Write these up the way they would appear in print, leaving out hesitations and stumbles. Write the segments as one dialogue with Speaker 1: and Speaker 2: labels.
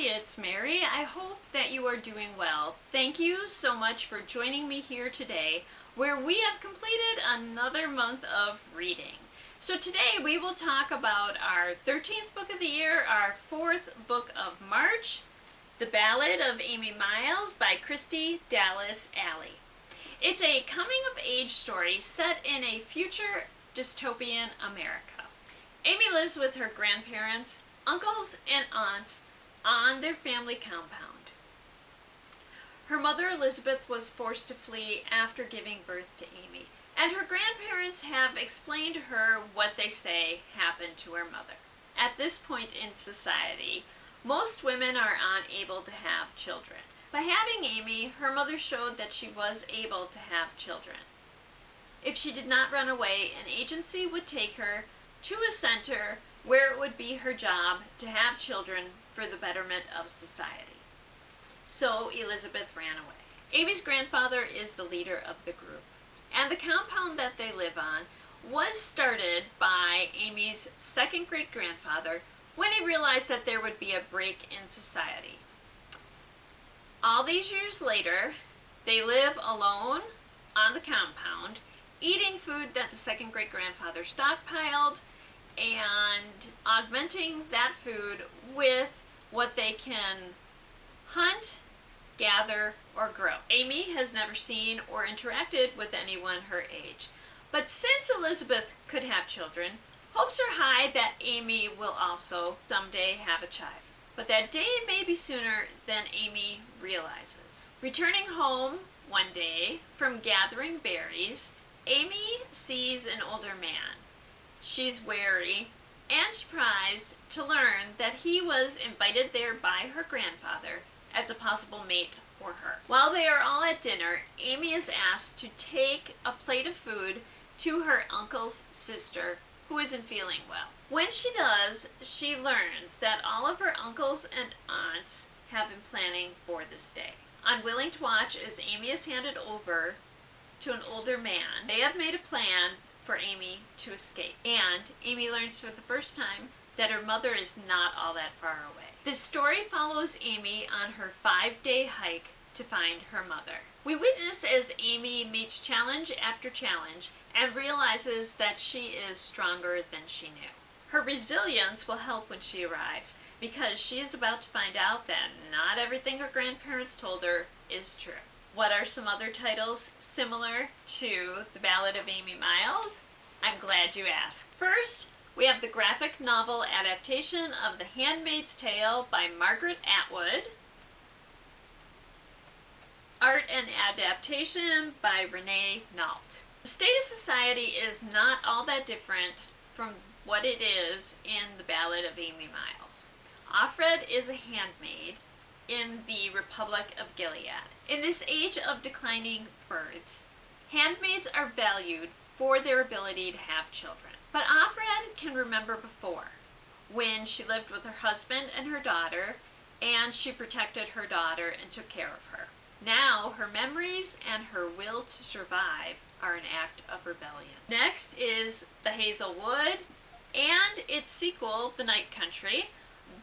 Speaker 1: it's Mary. I hope that you are doing well. Thank you so much for joining me here today, where we have completed another month of reading. So today we will talk about our 13th book of the year, our 4th book of March, The Ballad of Ami Miles by Kristy Dallas Alley. It's a coming-of-age story set in a future dystopian America. Amy lives with her grandparents, uncles, and aunts on their family compound. Her mother Elizabeth was forced to flee after giving birth to Amy, and her grandparents have explained to her what they say happened to her mother. At this point in society, most women are unable to have children. By having Amy, her mother showed that she was able to have children. If she did not run away, an agency would take her to a center where it would be her job to have children for the betterment of society. So Elizabeth ran away. Amy's grandfather is the leader of the group, and the compound that they live on was started by Amy's second great-grandfather when he realized that there would be a break in society. All these years later, they live alone on the compound, eating food that the second great-grandfather stockpiled and augmenting that food with what they can hunt, gather, or grow. Amy has never seen or interacted with anyone her age. But since Elizabeth could have children, hopes are high that Amy will also someday have a child. But that day may be sooner than Amy realizes. Returning home one day from gathering berries, Amy sees an older man. She's wary and surprised to learn that he was invited there by her grandfather as a possible mate for her. While they are all at dinner, Amy is asked to take a plate of food to her uncle's sister, who isn't feeling well. When she does, she learns that all of her uncles and aunts have been planning for this day. Unwilling to watch as Amy is handed over to an older man, they have made a plan for Amy to escape. And Amy learns for the first time that her mother is not all that far away. The story follows Amy on her 5-day hike to find her mother. We witness as Amy meets challenge after challenge and realizes that she is stronger than she knew. Her resilience will help when she arrives, because she is about to find out that not everything her grandparents told her is true. What are some other titles similar to The Ballad of Ami Miles? I'm glad you asked. First, we have the graphic novel adaptation of The Handmaid's Tale by Margaret Atwood. Art and adaptation by Renee Nault. The state of society is not all that different from what it is in The Ballad of Ami Miles. Offred is a handmaid in the Republic of Gilead. In this age of declining births, handmaids are valued for their ability to have children. But Offred can remember before, when she lived with her husband and her daughter, and she protected her daughter and took care of her. Now, her memories and her will to survive are an act of rebellion. Next is The Hazel Wood and its sequel, The Night Country,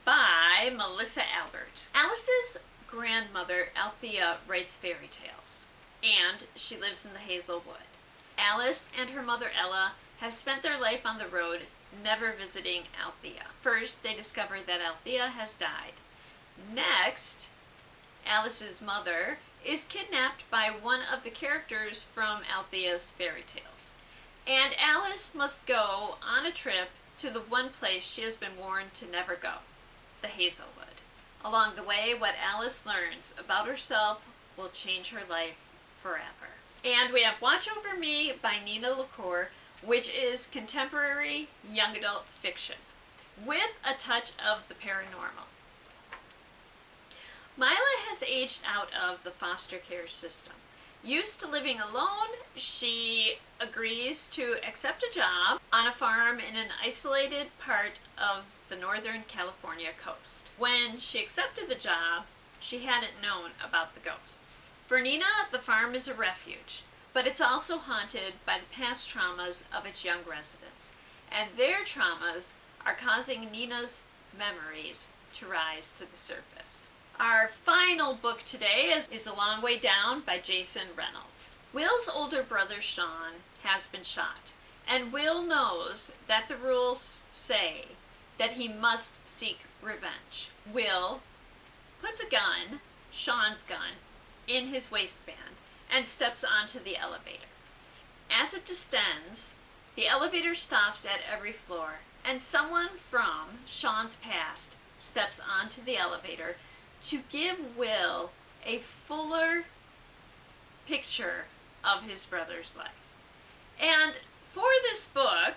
Speaker 1: by Melissa Albert. Alice's grandmother, Althea, writes fairy tales, and she lives in the Hazel Wood. Alice and her mother Ella have spent their life on the road, never visiting Althea. First, they discover that Althea has died. Next, Alice's mother is kidnapped by one of the characters from Althea's fairy tales, and Alice must go on a trip to the one place she has been warned to never go, the Hazelwood. Along the way, what Alice learns about herself will change her life forever. And we have Watch Over Me by Nina Lacour, which is contemporary young adult fiction with a touch of the paranormal. Mila has aged out of the foster care system. Used to living alone, she agrees to accept a job on a farm in an isolated part of the northern California coast. When she accepted the job, she hadn't known about the ghosts. For Nina, the farm is a refuge, but it's also haunted by the past traumas of its young residents, and their traumas are causing Nina's memories to rise to the surface. Our final book today is A Long Way Down by Jason Reynolds. Will's older brother Sean has been shot, and Will knows that the rules say that he must seek revenge. Will puts a gun, Sean's gun, in his waistband and steps onto the elevator. As it descends, the elevator stops at every floor, and someone from Sean's past steps onto the elevator to give Will a fuller picture of his brother's life. And for this book,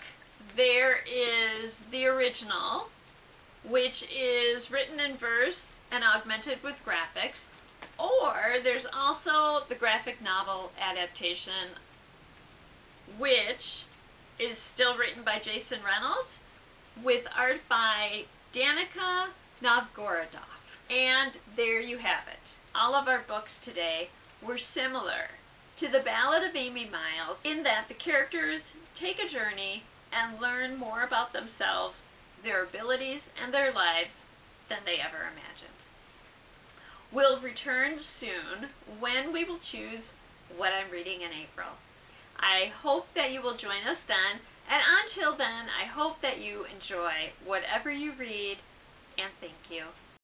Speaker 1: there is the original, which is written in verse and augmented with graphics, or there's also the graphic novel adaptation, which is still written by Jason Reynolds with art by Danica Novgorodov. And there you have it. All of our books today were similar to the Ballad of Ami Miles in that the characters take a journey and learn more about themselves, their abilities, and their lives than they ever imagined. We'll return soon when we will choose what I'm reading in April. I hope that you will join us then, and until then, I hope that you enjoy whatever you read, and thank you.